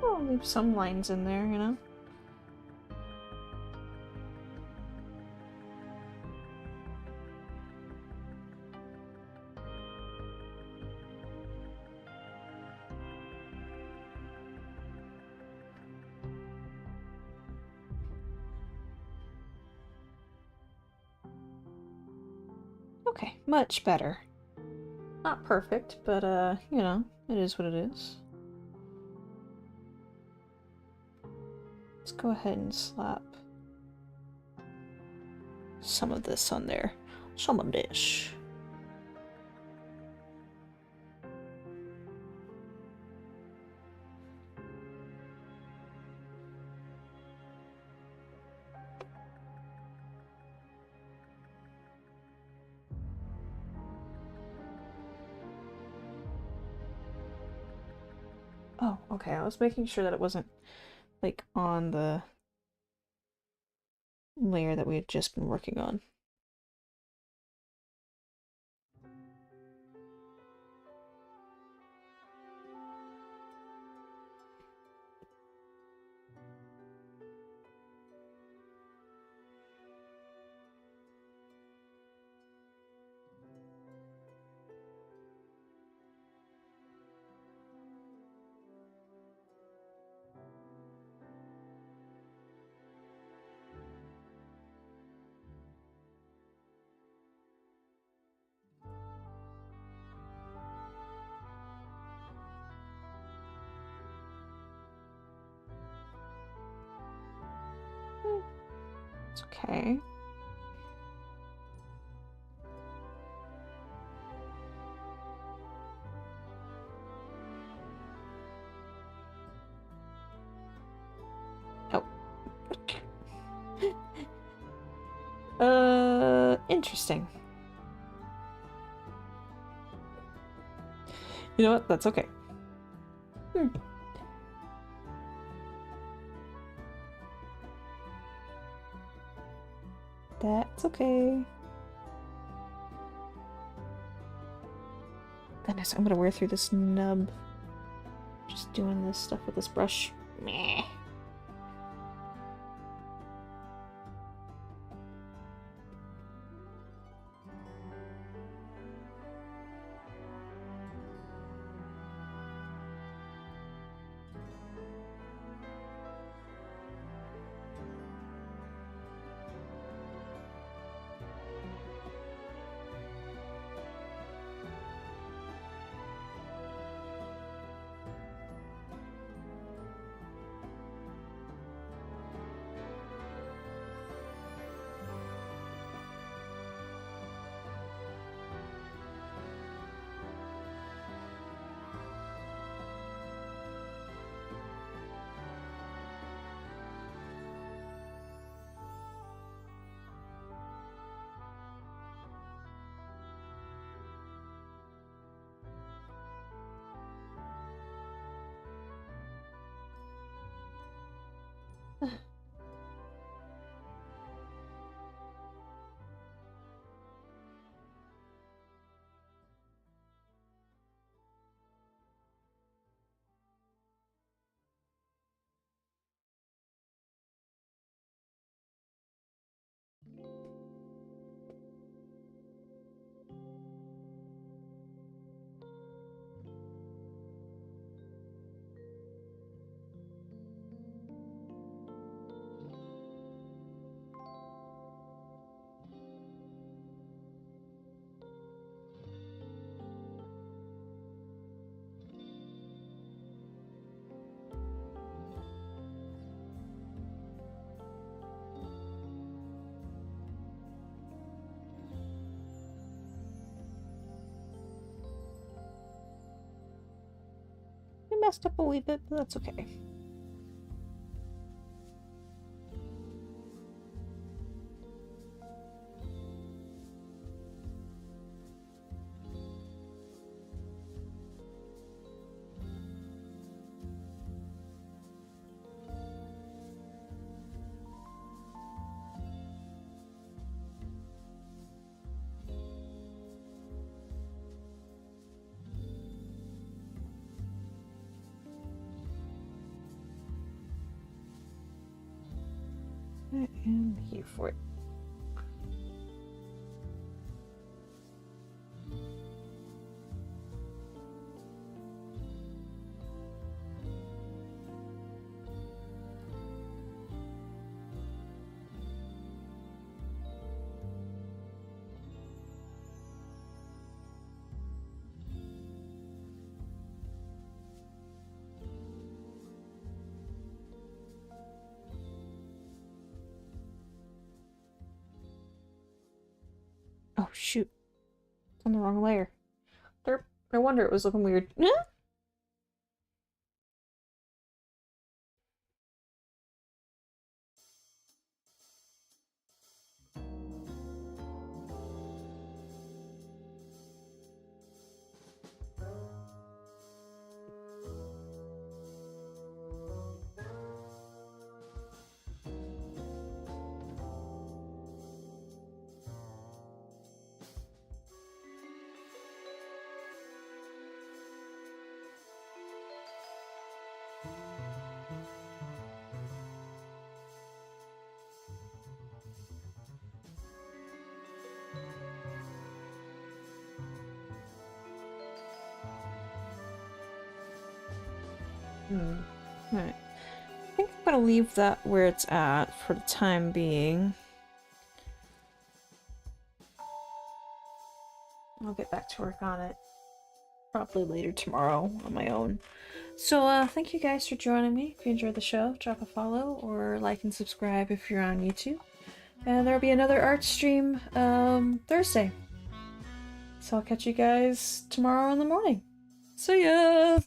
I'll leave some lines in there, you know? Okay, much better. Not perfect, but, you know, it is what it is. Let's go ahead and slap some of this on there. Some of this. Oh, okay. I was making sure that it wasn't, like, on the layer that we had just been working on. It's okay. Interesting. You know what? That's okay. That's okay. Goodness, I'm gonna wear through this nub. Just doing this stuff with this brush. Meh. messed up a wee bit, but that's okay. I am here for it. Oh shoot. It's on the wrong layer. No wonder it was looking weird. Alright. I think I'm gonna leave that where it's at for the time being. I'll get back to work on it probably later tomorrow on my own. So thank you guys for joining me. If you enjoyed the show, drop a follow or like and subscribe if you're on YouTube. And there'll be another art stream Thursday. So I'll catch you guys tomorrow in the morning. See ya!